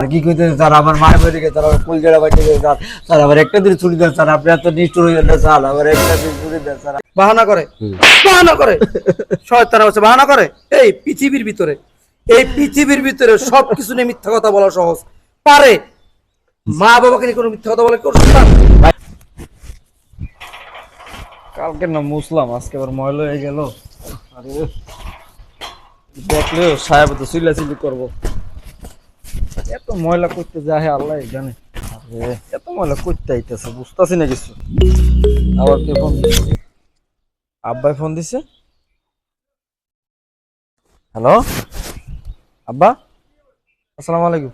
কি কইতে স্যার আমার মায়ের বাড়ি গেছে, আমার কুলজাড়া বাড়ি গেছে স্যার, স্যার আমার একটা দিন ছুটি দেন স্যার, আপনি এত নিষ্ঠুর হইলেন না স্যার, আমার একটা দিন ছুটি দেন স্যার। বাহানা করে, বাহানা করে, শয়তান হচ্ছে বাহানা করে। এই পৃথিবীর ভিতরে সবকিছু নিয়ে মিথ্যা কথা বলা সহজ, পারে মা বাবাকে নিয়ে কোনো মিথ্যা কথা বলে কেউ সন্তান? কালকে না মুসলাম, আজকে আবার ময়লা হয়ে গেল। আরে দেখলে সাহেব তো চিল্লাচিল্লি করবো, এত ময়লা করতে যায় আল্লাহ জানে। আরে এত ময়লা করতে আইতেছে বুঝতেছি না কিছু। আবার কে ফোন দিচ্ছে? আব্বাই ফোন দিছে। হ্যালো আব্বা, আসসালামু আলাইকুম।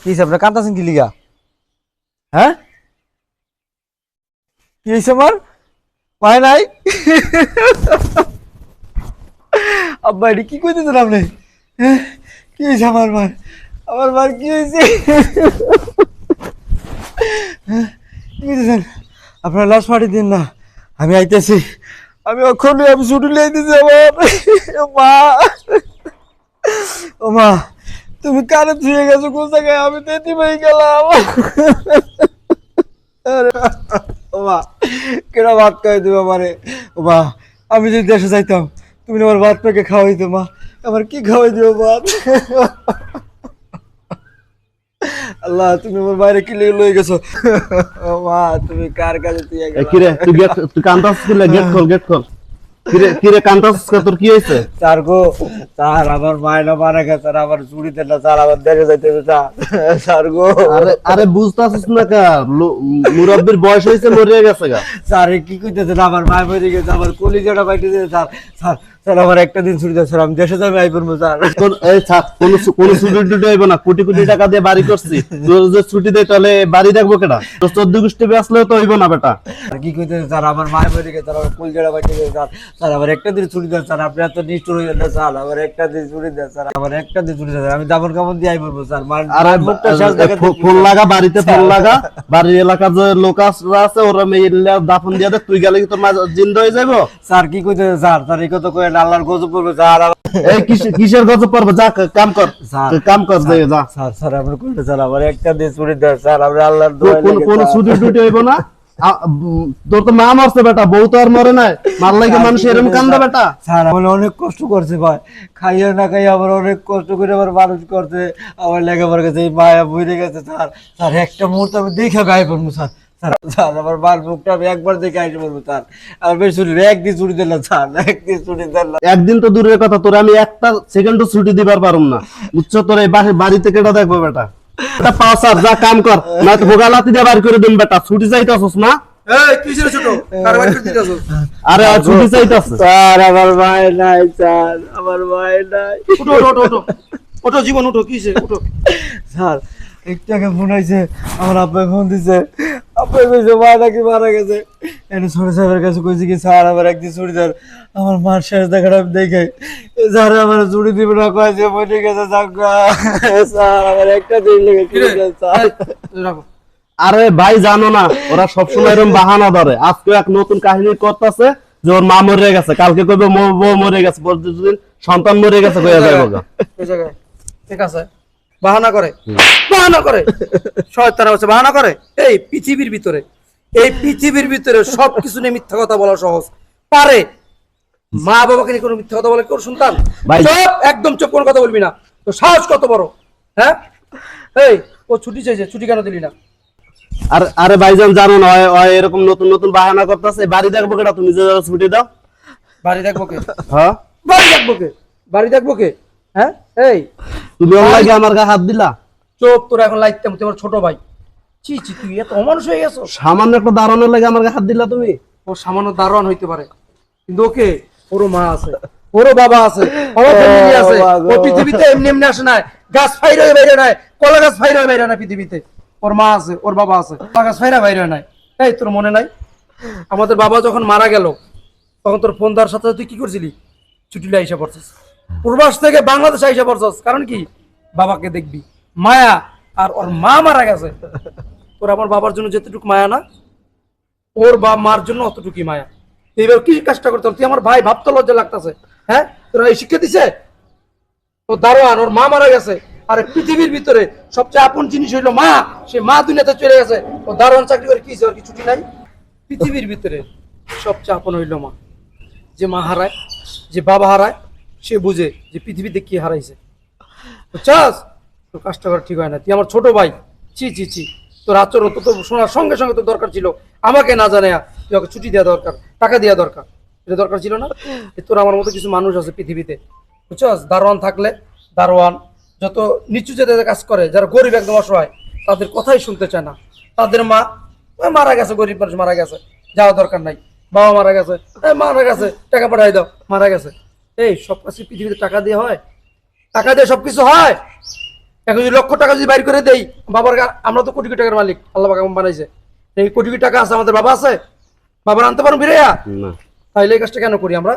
কি হয়েছে আপনার, কাঁদতেছেন কি লিগা? হ্যাঁ কি হয়েছে আমার পায় নাই? আব্বা এটি কি করতেছেন আপনি? কি হয়েছে আমার মার? আমার মার কি হয়েছে? কি করতেছেন? আপনার লাশ মাটি দিন না, আমি আইতেছি, আমি ওখানে আমি ছুটি লাইতেছি আমার মা। ও মা, তুমি কানে ধুয়ে গেছো কোন জায়গায়? আমি তো এটি হয়ে গেলাম। ও মা, কেন ভাত খাওয়াই তুমি আমারে? ও মা, আমি যদি দেশে যাইতাম তুমি আমার ভাত পেকে খাওয়াইতো মা, আমার কি খাওয়াই দিও ভাত? আল্লাহ, তুমি আমার বাইরে কি লই গেছো? ও মা, তুমি কার কাছে তুই কিরে তুই কান্তাছিস কি? গেট খোল কিরে কান্তাছিস কা? তোর কি হয়েছে? স্যার গো, স্যার আমার মায়না মারা গেছে, স্যার আমার চুরি দেন না স্যার, আমার দেশে যাইতে স্যার গো। আরে বুঝতাছিস না কা? মুরব্বির বয়স হয়েছে, মরিয়া গেছে গা। স্যার কি কইতেছেন? আমার মায় মরে গেছে, আমার কলিজাটা বাইতেছে স্যার। স্যার স্যার আমার একটা দিন ছুটি দেন স্যার, আমি দেশে যাই আই পড়বো স্যার। এই থাক, কোনো ছুটি টুটি হইব না। কোটি কোটি টাকা দিয়ে বাড়ি করছি, তোর যে ছুটি দেয় তাহলে বাড়ি দেখবো কেটা? তোর 14 গোষ্ঠী বেসলেও তো হইব না বেটা। কি কইতেছেন স্যার? আমার মায় মরে গেছে, আমার কলিজাটা বাইতেছে স্যার। স্যার আমার একটা দিন ছুটি দেন স্যার, আপনি এত নিষ্ঠুর হইলেন না স্যার, আমার একটা দিন ছুটি দেন স্যার, আমার একটা দিন ছুটি দেন স্যার, আমি দামন কামন দিয়ে আই পড়বো স্যার। আরে ফোন লাগা, বাড়িতে ফোন লাগা, বাড়ির এলাকার যে লোক আছে ওরা মেয়েরা দাফন দিয়ে দে, তুই গেলে কি তোর মা জিন্দা হয়ে যাবো? স্যার কি কইতেছেন স্যার? স্যার এই কথা কই আল্লাহর গজব পড়বে স্যার। এই কিসের গজব পড়বে? যা কাম কর, কাম কর, যা। স্যার স্যার আমার কইতে স্যার, আমার একটা দিন ছুটি দেন স্যার, আমরা আল্লাহর দোয়া লাগে। কোন ছুটি টুটি হইব না। তোর তো মা মরছে বেটা, বউ তো আর মরে নাই, মার লাগে মানুষ এরকম কান্দা বেটা। স্যার আমার অনেক কষ্ট করছে ভাই, খাইয়া না খাইয়া আমার অনেক কষ্ট করে আমার মানুষ করছে, আমার লেখাপড়ার কাছে এই মায়া বইরে গেছে স্যার। স্যার একটা মুহূর্তে আমি দেখে গায়ে পড়বো স্যার। স্যার স্যার আমার মার মুখটা আমি একবার দেখে আইসে পড়বো স্যার, আমার বেশ ছুটি একদিন ছুটি দিলাম স্যার, একদিন ছুটি দিলাম। একদিন তো দূরের কথা, তোর আমি একটা সেকেন্ডও ছুটি দিবার পারুম না, বুঝছো? তোর এই বাড়িতে কেটা দেখবো বেটা? এটা পাও স্যার, যা কাম কর, না তো ভোগালাতি দিয়ে বার করে দিন বেটা। ছুটি চাইতাছস না? এই কিসের ছোট কার বাড়ি করতে যাচ্ছ? আরে ছুটি চাইতাছ? স্যার আমার মায়ের নাই স্যার, আমার মায়ের নাই। উঠো উঠো উঠো উঠো উঠো জীবন উঠো, কিসে উঠো? স্যার একটু আগে ফোন আইছে, আমার আব্বাই ফোন দিছে, আব্বাই কইছে মা নাকি মারা গেছে। এনে ছোট সাহেবের কাছে কইছে কি স্যার আমার একদিন ছুটি দেন, আমার মার শেষ দেখাটা আমি দেখে স্যার আমার ছুটি দিবে না, কয়েছে মরে গেছে স্যার, আমার একটা দিন লেগে ছুটি দেন স্যার। রাখো। আরে ভাই জানো না, ওরা সবসময় এরকম বাহানা ধরে। আজকে এক নতুন কাহিনী করতেছে যে ওর মা মরে গেছে, কালকে কইবে বউ মরে গেছে, পরদিন সন্তান মরে গেছে কইয়া যাইবো গা। ঠিক আছে, বাহানা করে, বাহানা করে, শয়তান হচ্ছে বাহানা করে। এই পৃথিবীর ভিতরে সবকিছু নিয়ে মিথ্যা কথা বলা সহজ, পারে মা বাবাকে নিয়ে কোনো মিথ্যা কথা বলে কেউ সন্তান? চুপ, একদম চুপ, কোনো কথা বলবি না। তো সাহস কত বড়? হ্যাঁ, এই ও ছুটি চাইছে, ছুটি কেন দিলি না? আরে ভাইজান জানো না, এরকম নতুন নতুন বাহানা করতেছে। বাড়ি দেখবো কেটা? তুমি যে ছুটি দাও। বাড়ি দেখবো কে? হ্যাঁ বাড়ি দেখবো কে? হ্যাঁ, এই তুমি ওর লাগে আমার গায়ে হাত দিলা। চোপ, তোরা এখন লাইতাম, তোমার ছোট ভাই। চি চি, তুই এত অমানুষ হয়ে গেছো। সামান্য একটা দারণের লাগে আমার গায়ে হাত দিলা তুমি। ও সামান্য দারোয়ান হইতে পারে, কিন্তু ওকে ওরও মা আছে, ওরও বাবা আছে, ওরও ফ্যামিলি আছে। ও পৃথিবীতে এমনি এমনি আসে না, গাছ ফাইরা হয়ে বাইরে নাই, কলা গাছ ফাইরা হয়ে বাইরে নাই পৃথিবীতে। ওর মা আছে, ওর বাবা আছে, কলা গাছ ফাইরা বাইরে নাই। এই তোর মনে নাই আমাদের বাবা যখন মারা গেল তখন তোর ফোন দেওয়ার সাথে তুই কি করছিলি? ছুটিলে আইসা পড়ছিস, প্রবাস থেকে বাংলাদেশে আইসা পড়ছিস। কারণ কি? বাবাকে দেখবি, মায়া। আর ওর মা মারা গেছে, তোর আমার বাবার জন্য যেতটুকু মায়া না, ওর মার জন্য অতটুকুই মায়া। এইবার কি কাজটা করতে? তুই আমার ভাই, ভাবতে লজ্জা লাগতেছে। হ্যাঁ, তোরা এই শিক্ষা দিছে? ও দারোয়ান, ওর মা মারা গেছে, আরে পৃথিবীর ভিতরে সবচেয়ে আপন জিনিস হইলো মা। সে মা দুনিয়াতে চলে গেছে, ও দারোয়ান চাকরি করে কি ওর কি ছুটি নাই? পৃথিবীর ভিতরে সবচেয়ে আপন হইলো মা। যে মা হারায়, যে বাবা হারায়, সে বুঝে যে পৃথিবীতে কি হারাইছে। বুঝছাস? তোর কাজটা করা ঠিক হয় না। তুই আমার ছোট ভাই, ছি ছি ছি, তোর আচরণ তো তোর শোনার সঙ্গে সঙ্গে তোর দরকার ছিল আমাকে না জানায়া তুই ওকে ছুটি দেওয়া দরকার, টাকা দেওয়া দরকার। এটা দরকার ছিল না? তোর আমার মতো কিছু মানুষ আছে পৃথিবীতে, বুঝছাস? দারোয়ান থাকলে, দারোয়ান যত নিচু জাতের কাজ করে, যারা গরিব একদম অসহায়, তাদের কথাই শুনতে চায় না। তাদের মা ওই মারা গেছে, গরিব মানুষ মারা গেছে, যাওয়া দরকার নাই। বাবা মারা গেছে, মারা গেছে, টাকা পাঠাই দাও, মারা গেছে। এই সব কাজ কি পৃথিবীতে টাকা দিয়ে হয়? টাকা দিয়ে সবকিছু হয়? এখন যদি লক্ষ টাকা যদি বাইর করে দেই বাবার আমরা তো কোটি কোটি টাকার মালিক, আল্লাহ পাক এমন বানাইছে। এই কোটি কোটি টাকা আছে, আমাদের বাবা আছে? বাবার আনতে পারো ফিরে? না তাইলে এই কাজটা কেন করি আমরা?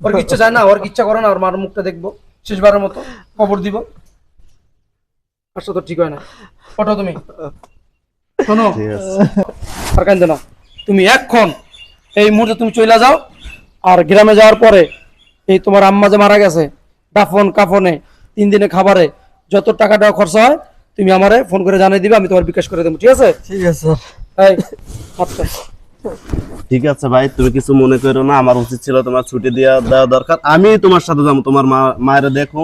ওর কি ইচ্ছা চায় না? ওর কি ইচ্ছা করে না ওর মার মুখটা দেখবো শেষবারের মতো, খবর দিব? কাজটা তো ঠিক হয় না। ওঠো তুমি, শোনো, ঠিক আছে আর কান্দে না। তুমি এখন এই মুহূর্তে তুমি চলে যাও। আর গ্রামে যাওয়ার পরে এই তোমার আম্মা যে মারা গেছে, দাফন কাফনে 3 দিনে খাবারে যত টাকাটা খরচা হয় তুমি আমারে ফোন করে জানিয়ে দিবে, আমি তোমার বিকাশ করে দেবো, ঠিক আছে? ঠিক আছে স্যার। এই আচ্ছা, ঠিক আছে ভাই, তুমি কিছু মনে করো না। আমার উচিত ছিল তোমার ছুটি দেওয়া দরকার। আমি তোমার সাথে যাবো, তোমার মায়ের দেখো,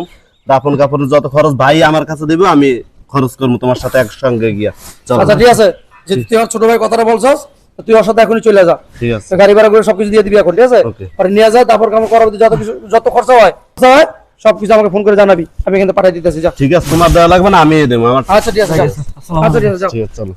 দাফন কাপড়ের যত খরচ ভাই আমার কাছে দেবো, আমি খরচ করবো তোমার সাথে একসঙ্গে গিয়া। চলো। আচ্ছা ঠিক আছে, যে তুই আমার ছোট ভাই কথাটা বলছস, তুই ওর সাথে এখনই চলে যা। ঠিক আছে। গাড়ি ভাড়া করে সবকিছু দিয়ে দিবি এখন, ঠিক আছে? Okay. পরে নিয়ে যা, তারপর কাম করার যত কিছু যত খরচা হয় সবকিছু আমাকে ফোন করে জানাবি, আমি এখানে পাঠিয়ে দিতেছি, যা। ঠিক আছে, তোমার দেওয়া লাগবে না, আমি দেবো আমার। আচ্ছা ঠিক আছে, যাও। আচ্ছা ঠিক আছে, যাও। ঠিক আছে, চলো।